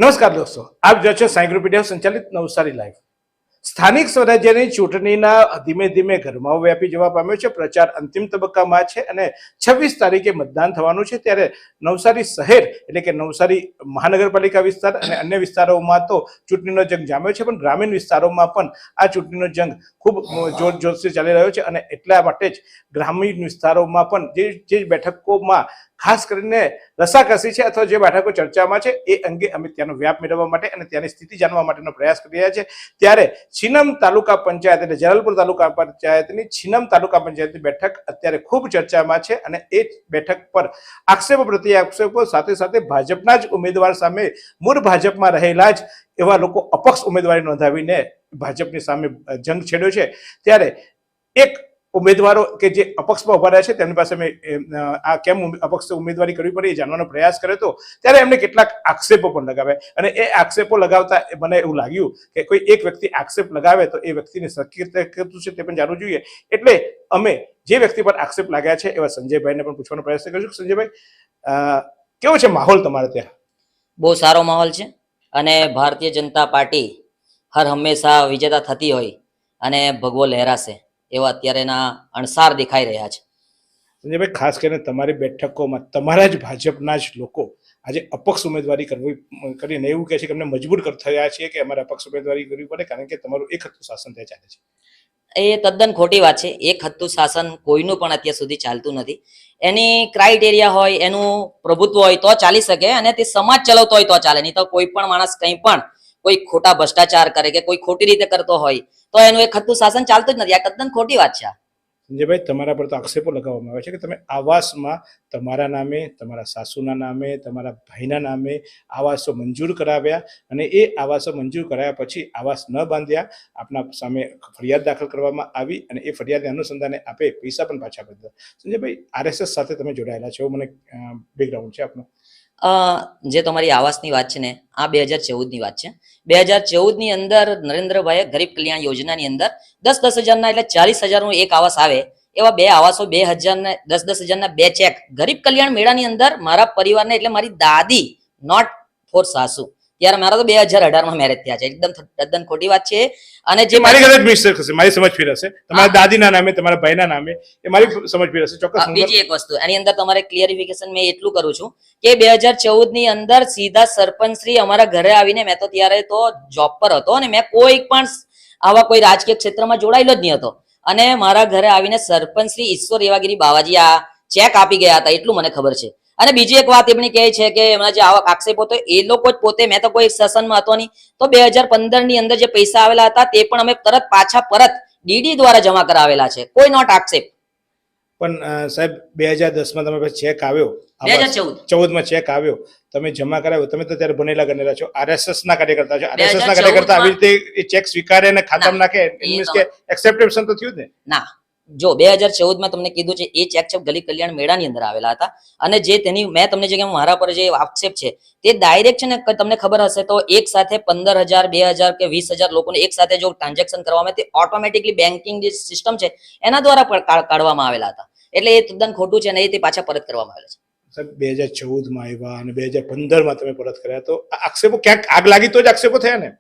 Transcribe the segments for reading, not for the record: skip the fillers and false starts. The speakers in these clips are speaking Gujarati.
નમસ્કાર દોસ્તો, આપ જો છો સાઈ ગ્રુપ મીડિયા સંચાલિત નવસારી લાઈવ. સ્થાનિક સ્વરાજ્યની ચૂંટણીના ધીમે ધીમે ગરમાવો વ્યાપી જવા પામ્યો છે. પ્રચાર અંતિમ તબક્કામાં છે અને 26 તારીખે મતદાન થવાનું છે. ત્યારે નવસારી શહેર એટલે કે નવસારી મહાનગરપાલિકા વિસ્તાર અને અન્ય વિસ્તારોમાં તો ચૂંટણીનો જંગ જામ્યો છે, પણ ગ્રામીણ વિસ્તારોમાં પણ આ ચૂંટણીનો જંગ ખૂબ જોરશોરથી ચાલી રહ્યો છે. અને એટલા માટે જ ગ્રામીણ વિસ્તારોમાં પણ જે બેઠકોમાં ખાસ કરીને રસાકસી છે અથવા જે બેઠકો ચર્ચામાં છે એ અંગે અમે ત્યાંનો વ્યાપ મેળવવા માટે અને ત્યાંની સ્થિતિ જાણવા માટેનો પ્રયાસ કરી રહ્યા છે. ત્યારે છીનમ તાલુકા પંચાયત એટલે જલાલપુર તાલુકા પંચાયતની છીનમ તાલુકા પંચાયતની બેઠક અત્યારે ખૂબ ચર્ચામાં છે અને એ બેઠક પર આક્ષેપો પ્રત્યે આક્ષેપો સાથે સાથે ભાજપના જ ઉમેદવાર સામે મૂળ ભાજપમાં રહેલા જ એવા લોકો અપક્ષ ઉમેદવારી નોંધાવીને ભાજપની સામે જંગ છેડ્યો છે. ત્યારે એક ઉમેદવારો કે જે અપક્ષમાં ઉભા રહ્યા છે તેમની પાસે મેં આ કેમ અપક્ષ ઉમેદવારી કરવી પડે એ જાણવાનો પ્રયાસ કર્યો હતો. ત્યારે એમને કેટલાક આક્ષેપો પણ લગાવ્યા અને એ આક્ષેપો લગાવતા મને એવું લાગ્યું કે કોઈ એક વ્યક્તિ આક્ષેપ લગાવે તો એ વ્યક્તિની શક્યતા કેટલું છે તે પણ જાણવું જોઈએ. એટલે અમે જે વ્યક્તિ પર આક્ષેપ લાગ્યા છે એવા સંજયભાઈને પણ પૂછવાનો પ્રયાસ કરીશું. સંજયભાઈ, કેવો છે માહોલ તમારે ત્યાં? બહુ સારો માહોલ છે અને ભારતીય જનતા પાર્ટી હર હંમેશા વિજેતા થતી હોય અને ભગવો લહેરાશે એવા અત્યારેના અણસાર દેખાઈ રહ્યા છે. સંજયભાઈ, ખાસ કરીને તમારી બેઠકોમાં તમારા જ ભાજપના જ લોકો આજે અપક્ષ ઉમેદવારી કરીને એવું કહે છે કે અમને મજબૂર થયા છીએ કે અમારે અપક્ષ ઉમેદવારી કરવી પડે કારણ કે તમારું એક હતું શાસન ત્યાં ચાલે છે. એ તદ્દન ખોટી વાત છે. એક હતું શાસન કોઈનું પણ અત્યાર સુધી ચાલતું નથી. એની ક્રાઇટેરિયા હોય, એનું પ્રભુત્વ હોય તો ચાલી શકે અને તે સમાજ ચલાવતો હોય તો ચાલે, નહીં તો કોઈ પણ માણસ કંઈ પણ કોઈ ખોટા ભ્રષ્ટાચાર કરે કે કોઈ ખોટી રીતે કરતો હોય તો એનું એક હતું શાસન ચાલતું જ નથી. આ તદ્દન ખોટી વાત છે. સંજયભાઈ, તમારા પર તો આક્ષેપો લગાવવામાં આવે છે કે તમે આવાસમાં તમારા નામે, તમારા સાસુના નામે, તમારા ભાઈના નામે આવાસો મંજૂર કરાવ્યા અને એ આવાસો મંજૂર કરાયા પછી આવાસ ન બાંધ્યા. આપના સામે ફરિયાદ દાખલ કરવામાં આવી અને એ ફરિયાદને અનુસંધાને આપે પૈસા પણ પાછા ભરી દીધા. સંજયભાઈ, આરએસએસ સાથે તમે જોડાયેલા છો, મને બેકગ્રાઉન્ડ છે આપનું. જે તમારી આવાસની વાત છે ને, આ 2014ની વાત છે. 2014ની અંદર નરેન્દ્રભાઈએ ગરીબ કલ્યાણ યોજનાની અંદર 10-10 હજારના એટલે 40,000નું એક આવાસ આવે એવા બે આવાસો 2000 ને 10-10 હજારના બે ચેક ગરીબ કલ્યાણ મેળાની અંદર મારા પરિવારને એટલે મારી દાદી, નોટ ફોર સાસુ, ત્યારે મારા તો 2018માં મેરેજ થયા છે. એકદમ તદ્દન ખોટી વાત છે. અને જે મારી ગલત મિસ્ટેક હશે, મારી સમજ ફેર હશે. તમારા દાદીના નામે, તમારા ભાઈના નામે, એ મારી સમજ ફેર હશે. ચોક્કસ. બીજી એક વસ્તુ એની અંદર તમારે ક્લિયરિફિકેશન મેં એટલું કરું છું કે 2014ની અંદર સીધા સરપંચ શ્રી અમારા ઘરે આવીને, મેં તો ત્યારે તો જોબ પર હતો અને મેં કોઈ પણ આવા કોઈ રાજકીય ક્ષેત્રમાં જોડાયેલો જ નહીં હતો, અને મારા ઘરે આવીને સરપંચ શ્રી ઈશ્વર રેવાગીરી બાવાજી આ ચેક આપી ગયા હતા, એટલું મને ખબર છે. અને બીજી એક વાત એમની કહે છે કે એમના જે આવા આક્ષેપો તો એ લોકો જ પોતે, મેં તો કોઈ શાસનમાં હતો નહીં, તો 2015ની અંદર જે પૈસા આવેલા હતા તે પણ અમે પરત ડીડી દ્વારા જમા કરાવેલા છે. કોઈ નોટ આક્ષેપ. પણ સાહેબ, 2010માં તમે ચેક આવ્યો, 2014 ચેક આવ્યો, તમે જમા કરાવ્યો, તમે તો ત્યારે ભણેલા ગણેલા છો, આરએસએસ ના કાર્યકર્તા છો. આરએસએસ ના કાર્યકર્તા આવી રીતે એ ચેક સ્વીકારે અને ખાતામાં નાખે, મીન્સ કે એક્સેપ્ટેશન તો થયું જ ને? ના, જો 2014માં તમને કીધું છે એ ચેક છે ગરીબ કલ્યાણ મેળાની અંદર આવેલા હતા. અને જે તેની મેં તમને જે મારા પર જે આક્ષેપ છે તે ડાયરેક્ટ છે ને, તમને ખબર હશે તો એક સાથે 15,000, 2,000 કે 20,000 લોકોને એક સાથે જો ટ્રાન્ઝેક્શન કરવામાં તે ઓટોમેટિકલી બેન્કિંગ જે સિસ્ટમ છે એના દ્વારા પણ કાઢવામાં આવેલા હતા. એટલે એ તદ્દન ખોટું છે અને એ તે પાછા પરત કરવામાં આવેલા છે. સાહેબ, 2014માં આવ્યા અને 2015માં તમે પરત કર્યા, તો આક્ષેપો ક્યાંક આગ લાગી તો જ આક્ષેપો થયા ને?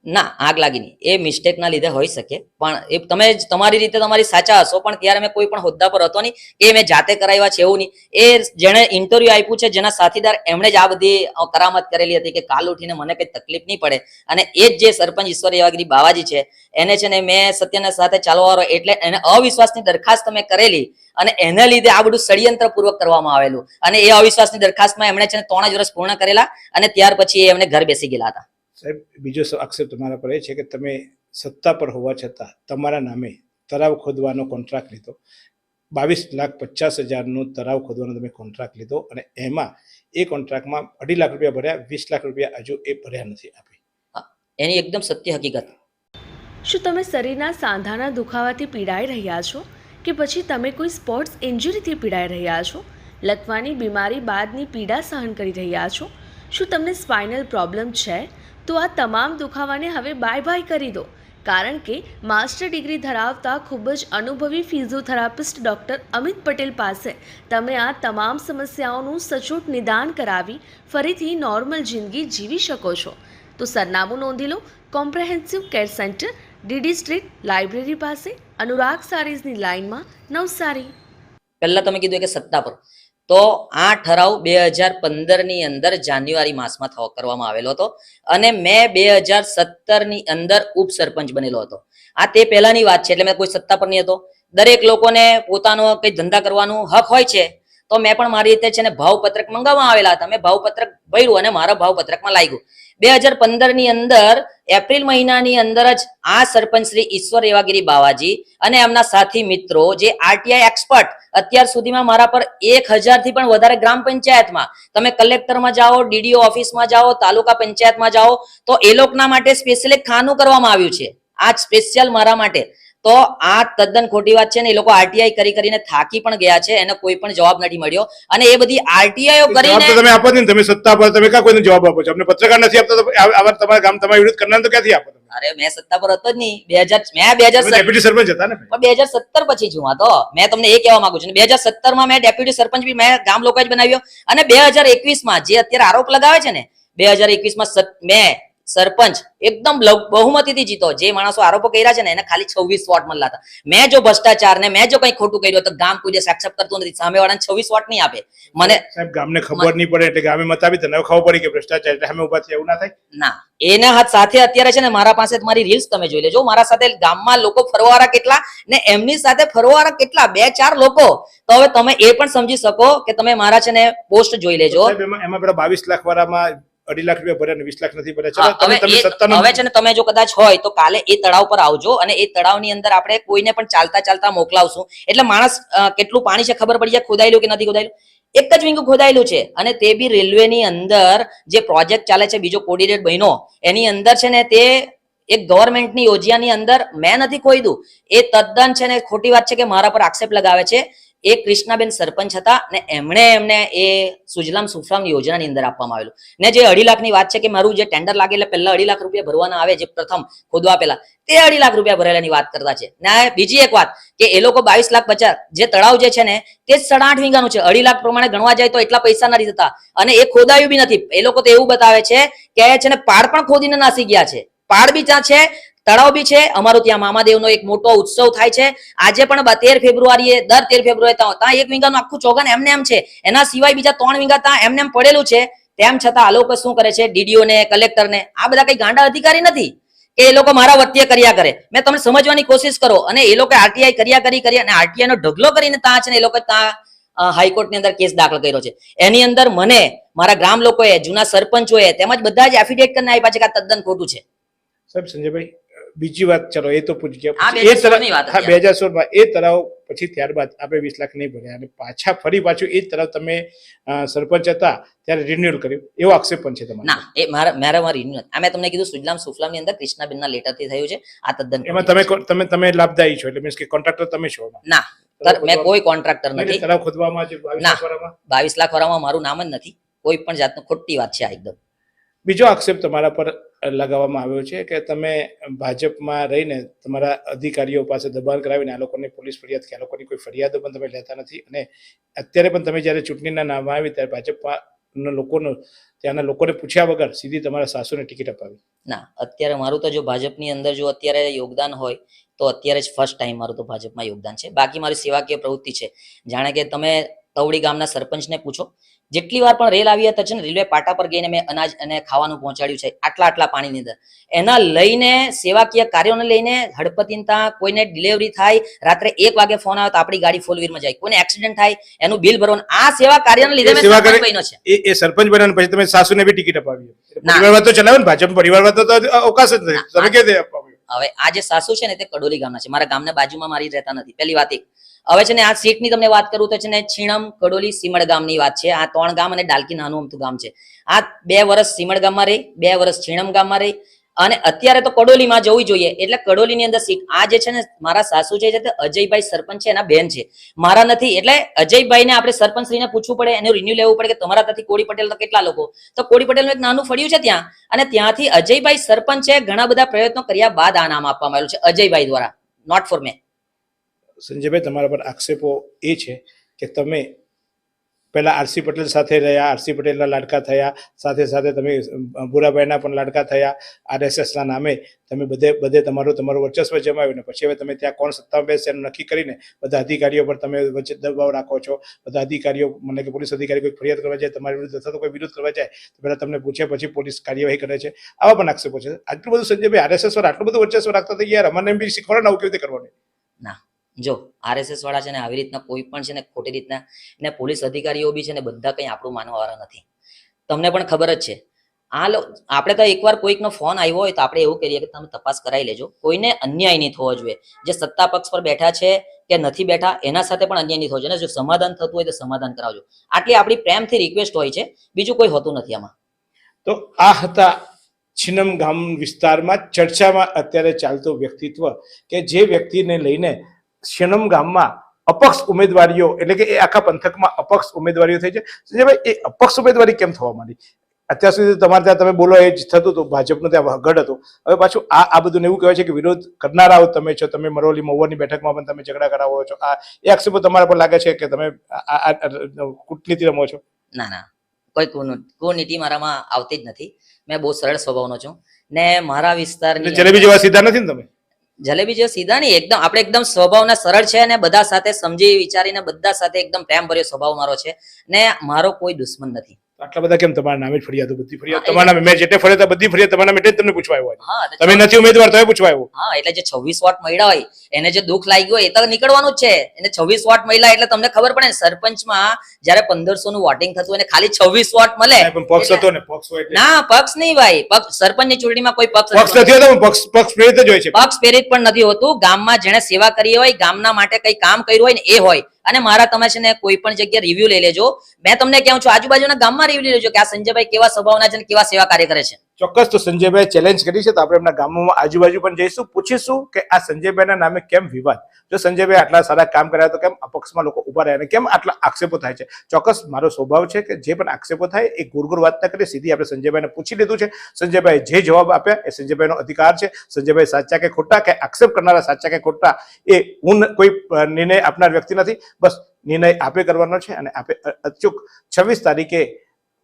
ના, આગ લાગી નહીં. એ મિસ્ટેક ના લીધે હોઈ શકે, પણ એ તમે તમારી રીતે તમારી સાચા હશો, પણ ત્યારે મેં કોઈ પણ હોદ્દા પર હતો નહીં, એ મેં જાતે કરાવ્યા છે એવું નહીં. એ જેણે ઇન્ટરવ્યુ આપ્યું છે, જેના સાથીદાર, એમણે જ આ બધી કરામત કરેલી હતી કે કાલ ઉઠીને મને કઈ તકલીફ નહીં પડે. અને એ જ જે સરપંચ ઈશ્વર રેવાગીરી બાવાજી છે એને છે ને મેં સત્યના સાથે ચાલવાવાળો એટલે એને અવિશ્વાસની દરખાસ્ત મેં કરેલી અને એના લીધે આ બધું ષડયંત્ર પૂર્વક કરવામાં આવેલું. અને એ અવિશ્વાસની દરખાસ્તમાં એમણે છે ને 3 જ વર્ષ પૂર્ણ કરેલા અને ત્યાર પછી એમને ઘર બેસી ગયેલા હતા. સાહેબ, બીજો આક્ષેપ તમારા પર એ છે કે તમે સત્તા પર હોવા છતાં તમારા નામે તળાવ ખોદવાનો કોન્ટ્રાક્ટ લીધો, 22,50,000નો તળાવ ખોદવાનો તમે કોન્ટ્રાક્ટ લીધો અને એમાં એ કોન્ટ્રાક્ટમાં 2.5 લાખ રૂપિયા ભર્યા, 20 લાખ રૂપિયા હજુ એ ભર્યા નથી આપી. એની એકદમ સત્ય હકીકત. શું તમે શરીરના સાંધાના દુખાવાથી પીડાઈ રહ્યા છો કે પછી તમે કોઈ સ્પોર્ટ્સ ઇન્જરીથી પીડાઈ રહ્યા છો? લકવાની બીમારી બાદની પીડા સહન કરી રહ્યા છો? શું તમને સ્પાઇનલ પ્રોબ્લેમ છે? તો આ તમામ દુખાવાને હવે બાય કરી દો. કારણ કે માસ્ટર ડિગ્રી ધરાવતા ખૂબ જ અનુભવી ફિઝિયોથેરાપિસ્ટ ડૉક્ટર અમિત પટેલ પાસે તમે આ તમામ સમસ્યાઓનું સચોટ નિદાન કરાવી ફરીથી નોર્મલ જિંદગી જીવી શકો છો. તો સરનામું નોંધી લો. Comprehensive care centre, DD street, library પાસે, અનુરાગ સારીઝની લાઇનમાં, નવસારી. પહેલા તમે કીધું કે સત્તા પર, તો આ ઠરાવ 2015 ની અંદર જાન્યુઆરી માસમાં કરવામાં આવેલો હતો અને મેં 2017 ની અંદર ઉપસરપંચ બનેલો હતો. આ તે પહેલાની વાત છે, એટલે મેં કોઈ સત્તા પર નહીં હતો. દરેક લોકોને પોતાનો કઈ ધંધા કરવાનો હક હોય છે, તો મેં પણ મારી રીતે છે ને ભાવપત્રક મંગાવવામાં આવેલા હતા. મેં ભાવપત્રક ભર્યું અને મારા ભાવપત્રકમાં લાગ્યું. 2015 ની અંદર એપ્રિલ મહિનાની અંદર જ આ સરપંચ શ્રી ઈશ્વર એવાગીરી બાવાજી અને એમના સાથી મિત્રો, જે આરટીઆઈ એક્સપર્ટ, અત્યાર સુધીમાં મારા પર 1000 થી પણ વધારે ગ્રામ પંચાયતમાં, તમે કલેક્ટરમાં જાઓ, ડીડીઓ ઓફિસમાં જાઓ, તાલુકા પંચાયતમાં જાઓ, તો એ લોકોના માટે સ્પેશિયલ ખાનું કરવામાં આવ્યું છે. આ સ્પેશિયલ મારા માટે. તો આ તદ્દન ખોટી વાત છે ને. એ લોકો આરટીઆઈ કરીને થાકી પણ ગયા છે, એને કોઈ પણ જવાબ નથી મળ્યો. અને એ બધી આરટીઆઈઓ કરીને તમે આપો ને, તમે સત્તા પર, તમે ક્યાં કોઈને જવાબ આપો છો? આપણે પત્રકાર નથી આપતા તો આવા તમારા ગામ તમારી વિરુદ્ધ કરનાર તો ક્યાંથી આપો? અરે મેં સત્તા પર હતો જ નહીં. 2000 ડેપ્યુટી સરપંચ હતા ને? 2017 પછી જ હું હતો. મેં તમને એ કહેવા માંગુ છું, 2017 માં મેં ડેપ્યુટી સરપંચ બી મેં ગામ લોકો જ બનાવ્યો. અને 2021 માં જે અત્યારે આરોપ લગાવે છે ને, 2021 માં મેં સરપંચ એકદમ બહુમતીથી જીતો. જે માણસો આરોપો કર્યા છે ને, એને ખાલી 26 વોટ મળ્યા હતા. મેં જો ભ્રષ્ટાચાર ને મેં જો કઈ ખોટું કર્યું તો ગામ કોઈ એક્સેપ્ટ કરતું નથી. સામેવાળાને 26 વોટ નહીં આપે. મને સાહેબ ગામને ખબર નહીં પડે એટલે ગામે મત આપી, તને ખબર પડી કે ભ્રષ્ટાચાર, એટલે અમે ઉભા થયા, એવું ના થાય? ના, એના હાથ સાથે અત્યારે છે ને મારા પાસે મારી રીલ્સ તમે જોઈ લેજો. મારા સાથે ગામમાં લોકો ફરવાવાળા કેટલા ને એમની સાથે ફરવાવાળા કેટલા, 2-4 લોકો. તો હવે તમે એ પણ સમજી શકો કે તમે મારા છે ને પોસ્ટ જોઈ લેજો. એમાં પેલા 22 લાખ વાળામાં 2.5 લાખ રૂપિયા ભર્યા ને 20 લાખ નથી ભર્યા. હા, હવે છે ને તમે જો કદાચ હોય તો કાલે એ તળાવ પર આવજો અને એ તળાવની અંદર આપણે કોઈને પણ ચાલતા મોકલાવશું. એટલે માણસ કેટલું પાણી છે ખબર પડી જાય, ખોદાયેલું કે નથી ખોદાયેલું. એક જ વિંગુ ખોદાયેલું છે અને તે બી રેલવેની અંદર જે પ્રોજેક્ટ ચાલે છે, બીજો કોર્ડિનેટ બન્યો એની અંદર છે ને, તે એક ગવર્મેન્ટની યોજનાની અંદર મેં નથી ખોદ્યું. એ તદ્દન છે ને ખોટી વાત છે કે મારા પર આક્ષેપ લગાવે છે. એ કૃષ્ણાબેન સરપંચ હતા ને એમને એ સુજલામ સુફલામ યોજનાની અંદર આપવામાં આવેલું. ને જે 2.5 લાખની વાત છે કે મારું જે ટેન્ડર લાગે એટલે પહેલા 2.5 લાખ રૂપિયા ભરવાના આવે, જે પ્રથમ ખોદવા પહેલા, તે 2.5 લાખ રૂપિયા ભરેલાની વાત કરતા છે. ને બીજી એક વાત કે એ લોકો 22 લાખ 50, જે તળાવ જે છે ને તે 8.5 વીઘાનું છે. 2.5 લાખ પ્રમાણે ગણવા જાય તો એટલા પૈસા નથી થતા અને એ ખોદાયું બી નથી. એ લોકો તો એવું બતાવે છે કે છે ને પાડ પણ ખોદીને નાસી ગયા છે. પાડ બી ત્યાં છે, તળાવ બી છે. અમારું ત્યાં મામાદેવનો એક મોટો ઉત્સવ થાય છે. આજે પણ 13 ફેબ્રુઆરીએ, દર 13 ફેબ્રુઆરી ત્યાં 1 વીઘાનું આખું ચોગન એમને એમ છે. એના સિવાય બીજા 3 વીઘા ત્યાં એમને એમ પડેલું છે. તેમ છતાં આ લોકો શું કરે છે, ડીડીઓ ને, કલેક્ટર ને, આ બધા કઈ ગાંડા અધિકારી નથી કે એ લોકો મારા વતીએ કર્યા કરે. મેં તમને સમજવાની કોશિશ કરો. અને એ લોકો આરટીઆઈ કરી અને આરટીઆઈ નો ઢગલો કરીને ત્યાં છે ને એ લોકો ત્યાં હાઈકોર્ટની અંદર કેસ દાખલ કર્યો છે. એની અંદર મને મારા ગ્રામ લોકોએ, જૂના સરપંચોએ તેમજ બધા જ એફિડેવિટ કરીને આપ્યા છે કે આ તદ્દન ખોટું છે. સાહેબ સંજયભાઈ, બીજી વાત, ચલો એ તો પૂછી ગયા. આ 2016 માં એ તળાવ પછી ત્યારબાદ આપણે 20 લાખ નહીં ભર્યા અને પાછું એ તળાવ તમે સરપંચ હતા ત્યારે રિન્યુઅલ કર્યું, એવો આક્ષેપ પણ છે તમારો? ના, એ મારા રિન્યુઅલ, આ મેં તમને કીધું સુજલામ સુફલામની અંદર કૃષ્ણાબેનના લેટરથી થયું છે. આ તદ્દન એમાં તમે લાભદાયી છો, એટલે મીન્સ કે કોન્ટ્રાક્ટર તમે છો? ના, મેં કોઈ કોન્ટ્રાક્ટર નથી. તળાવ ખોદવામાં જે 22 લાખ વાળામાં મારું નામ જ નથી. કોઈ પણ જાતનું ખોટી વાત છે આ એકદમ. બીજો આક્ષેપ તમારા પર લગાવવામાં આવ્યો છે કે તમે ભાજપમાં રહીને તમારા અધિકારીઓ પાસે દબાણ કરાવીને આ લોકોને પોલીસ ફરિયાદ કે આ લોકોની કોઈ ફરિયાદો પણ તમે લેતા નથી. અને અત્યારે પણ તમે જયારે ચૂંટણીના નામ આવી ત્યારે ભાજપના ત્યાંના લોકોને પૂછ્યા વગર સીધી તમારા સાસુને ટિકિટ અપાવી. ના, અત્યારે મારું તો જો ભાજપની અંદર જો અત્યારે યોગદાન હોય તો અત્યારે જ ફર્સ્ટ ટાઈમ મારું તો ભાજપમાં યોગદાન છે. બાકી મારી સેવાકીય પ્રવૃત્તિ છે. જાણે કે તમે તવડી ગામના સરપંચને પૂછો, જેટલી વાર પણ રેલ આવી હતા છે ને, રેલવે પાટા પર ગઈને મેં અનાજ અને ખાવાનું પહોંચાડ્યું છે આટલા પાણીની અંદર. એના લઈને સેવાકીય કાર્યોને લઈને હડપતિનતા, કોઈને ડિલિવરી થાય, રાત્રે 1 વાગે ફોન આવે તો આપણી ગાડી 4 વ્હીલમાં જાય, કોઈને એક્સિડન્ટ થાય એનું બિલ ભરવાનું, આ સેવા કાર્યને લીધે મેં સરપંચ બન્યો છે. એ સરપંચ બન્યા પછી તમે સાસુને બી ટિકિટ અપાવી? પરિવારવાદ તો ચલાવે ને, ભાજપ પરિવારવાદ તો અવકાશ જ નથી. તમે કે અપાવ્યું? હવે આ જે સાસુ છે ને તે કડોલી ગામના છે. મારા ગામના બાજુમાં મારી રહેતા નથી. પહેલી વાત. હવે છે ને આ સીટની તમને વાત કરું તો છે ને છીણમ, કડોલી, સીમડ ગામની વાત છે. આ 3 ગામ અને ડાલકી નાનું અમથું ગામ છે. આ 2 વર્ષ સીમડ ગામમાં રહી, 2 વર્ષ છીણમ ગામમાં રહી અને અત્યારે તો કડોલીમાં જવું જોઈએ, એટલે કડોલીની અંદર સીટ આ જે છે ને મારા સાસુ છે તે અજયભાઈ સરપંચ છે એના બેન છે, મારા નથી. એટલે અજયભાઈને આપણે સરપંચશ્રીને પૂછવું પડે, એનું રિન્યુ લેવું પડે કે તમારા ત્યાંથી કોળી પટેલ તો કેટલા લોકો, તો કોળી પટેલનું એક નાનું ફળિયું છે ત્યાં, અને ત્યાંથી અજયભાઈ સરપંચે ઘણા બધા પ્રયત્નો કર્યા બાદ આ નામ આપવામાં આવ્યું છે અજયભાઈ દ્વારા, નોટ ફોર મે. સંજયભાઈ, તમારા પર આક્ષેપો એ છે કે તમે પહેલા આરસી પટેલ સાથે રહ્યા, આરસી પટેલના લાડકા થયા, સાથે સાથે તમે ભૂરાભાઈના પણ લાડકા થયા, આરએસએસના નામે તમે બધે તમારું વર્ચસ્વ જમાવ્યું ને પછી હવે તમે ત્યાં કોણ સત્તામાં બેસે એનું નક્કી કરીને બધા અધિકારીઓ પર તમે વચ્ચે દબાવ રાખો છો. બધા અધિકારીઓ, મને કે પોલીસ અધિકારી કોઈ ફરિયાદ કરવા જાય તમારી વિરુદ્ધ અથવા તો કોઈ વિરોધ કરવા જાય તો પહેલા તમને પૂછે પછી પોલીસ કાર્યવાહી કરે છે. આવા પણ આક્ષેપો છે. આટલું બધું સંજયભાઈ આરએસએસ પર આટલું બધું વર્ચસ્વ રાખતા હતા, યાર અમને બી શીખવાડો ને આવું કેવી રીતે કરવાનું. ના, જો આરએસએસ વાળા છે ને આવી રીતના કોઈ પણ છે ને ખોટી રીતના, ને પોલીસ અધિકારીઓ બી છે ને બધા કંઈ આપણું માનવા વાળા નથી. તમને પણ ખબર જ છે. આપણે તો એકવાર કોઈકનો ફોન આવ્યો હોય તો આપણે એવું કરીએ કે તમે તપાસ કરાવી લેજો. કોઈને અન્યાય નહીં થવો જોઈએ. જે સત્તા પક્ષ પર બેઠા છે કે નથી બેઠા એના સાથે પણ અન્યાય નહીં થવો જોઈએ. જો સમાધાન થતું હોય તો સમાધાન કરાવજો. આટલી આપણી પ્રેમથી રિક્વેસ્ટ હોય છે, બીજું કોઈ હોતું નથી આમાં. તો આ હતા છીનમ ગામ વિસ્તારમાં ચર્ચામાં અત્યારે ચાલતું વ્યક્તિત્વ કે જે વ્યક્તિને લઈને છીનમ ગામમાં અપક્ષ ઉમેદવારીઓ, એટલે કે એ આખા પંથકમાં અપક્ષ ઉમેદવારીઓ થઈ છે. સંજયભાઈ, એ અપક્ષ ઉમેદવારી કેમ થવા માંડી? અત્યાર સુધી તમારે ત્યાં તમે બોલો એ જ થતું હતું, ભાજપનું ત્યાં ગઢ હતું. હવે પાછું આ બધું એવું કહેવાય છે કે વિરોધ કરનારાઓ તમે છો, તમે મરોલી મહુવાની બેઠકમાં પણ તમે ઝઘડા કરાવો છો. એ આક્ષેપો તમારા પર લાગે છે કે તમે કૂટનીતિ રમો છો? ના ના, કોઈ કુનીતિ મારામાં આવતી જ નથી. મેં બહુ સરળ સ્વભાવનો છું ને મારા વિસ્તારની જલેબી જેવા સીધા નથી ને તમે? જલેબી જેવો સીધા નહીં, એકદમ આપણે એકદમ સ્વભાવના સરળ છે અને બધા સાથે સમજી વિચારીને બધા સાથે એકદમ પ્રેમ ભર્યો સ્વભાવ મારો છે ને મારો કોઈ દુશ્મન નથી. આટલા બધા કેમ તમારા નામે જ ફરિયાદો? બધી ફરિયાદ તમારા નામે, મેં જેટલે ફરિયાદ બધી ફરિયાદ તમારા નામે જ તમને પૂછવા આવ્યો. હા, તમે નથી ઉમેદવાર તો પૂછવા આવ્યો. હા, એટલે જે 26 વોટ મળ્યા હોય એને જે દુઃખ લાગ્યું હોય એ તો નીકળવાનું જ છે. એને 26 વોટ મળ્યા એટલે તમને ખબર પડે ને, સરપંચમાં જ્યારે 1500 નું વોટિંગ થતું એને ખાલી 26 વોટ મળે. પણ પક્ષ હતો ને, પક્ષ હોય એટલે. ના, પક્ષ નહીં ભાઈ, પક્ષ સરપંચની ચૂંટણીમાં કોઈ પક્ષ નથી હોતો, પક્ષ પ્રેરિત જ હોય છે. પક્ષ પ્રેરિત પણ નથી હોતું. ગામમાં જેણે સેવા કરી હોય, ગામના માટે કઈ કામ કર્યું હોય ને એ હોય. અને મારા તમે છે ને કોઈ પણ જગ્યાએ રિવ્યુ લઈ લેજો. મેં તમને કહું છું આજુબાજુના ગામમાં રિવ્યુ લઈ લેજો કે આ સંજયભાઈ કેવા સ્વભાવના છે ને કેવા સેવા કાર્ય કરે છે. ચોક્કસ. તો સંજયભાઈ ચેલેન્જ કરી છે તો આપણે એમના ગામમાં આજુબાજુ પણ જઈશું, પૂછીશું કે આ સંજયભાઈના નામે કેમ વિવાદ? જો સંજયભાઈ આટલા સારા કામ કર્યા તો કેમ અપક્ષમાં લોકો ઉભા રહ્યા અને કેમ આટલા આક્ષેપો થાય છે? ચોક્કસ મારો સ્વભાવ છે કે જે પણ આક્ષેપો થાય એ ગુરગુર વાત ના કરી, સીધી આપણે સંજયભાઈને પૂછી લીધું છે. સંજયભાઈ જે જવાબ આપ્યા એ સંજયભાઈનો અધિકાર છે. સંજયભાઈ સાચા કે ખોટા, કે આક્ષેપ કરનારા સાચા કે ખોટા, એ હું કોઈ નિર્ણય આપનાર વ્યક્તિ નથી. બસ નિર્ણય આપે કરવાનો છે અને આપે અચૂક 26 તારીખે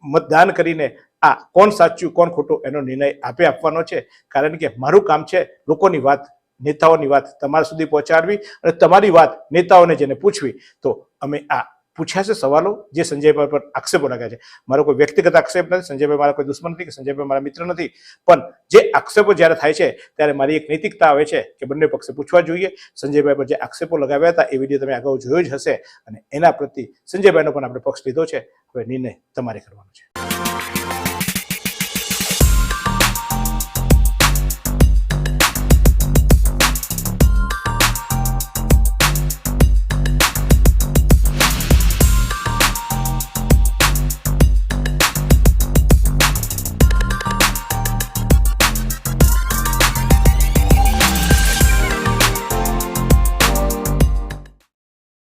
મતદાન કરીને આ કોણ સાચું કોણ ખોટું એનો નિર્ણય આપે આપવાનો છે. કારણ કે મારું કામ છે લોકોની વાત, નેતાઓની વાત તમારા સુધી પહોંચાડવી અને તમારી વાત નેતાઓને જેને પૂછવી. તો અમે આ પૂછ્યા છે સવાલો જે સંજયભાઈ પર આક્ષેપો લાગ્યા છે. મારો કોઈ વ્યક્તિગત આક્ષેપ નથી, સંજયભાઈ મારા કોઈ દુશ્મન નથી કે સંજયભાઈ મારા મિત્ર નથી, પણ જે આક્ષેપો જ્યારે થાય છે ત્યારે મારી એક નૈતિકતા આવે છે કે બંને પક્ષે પૂછવા જોઈએ. સંજયભાઈ પર જે આક્ષેપો લગાવ્યા હતા એ વિડીયો તમે અગાઉ જોયો જ હશે અને એના પ્રતિ સંજયભાઈનો પણ આપણે પક્ષ લીધો છે. હવે નિર્ણય તમારે કરવાનો છે.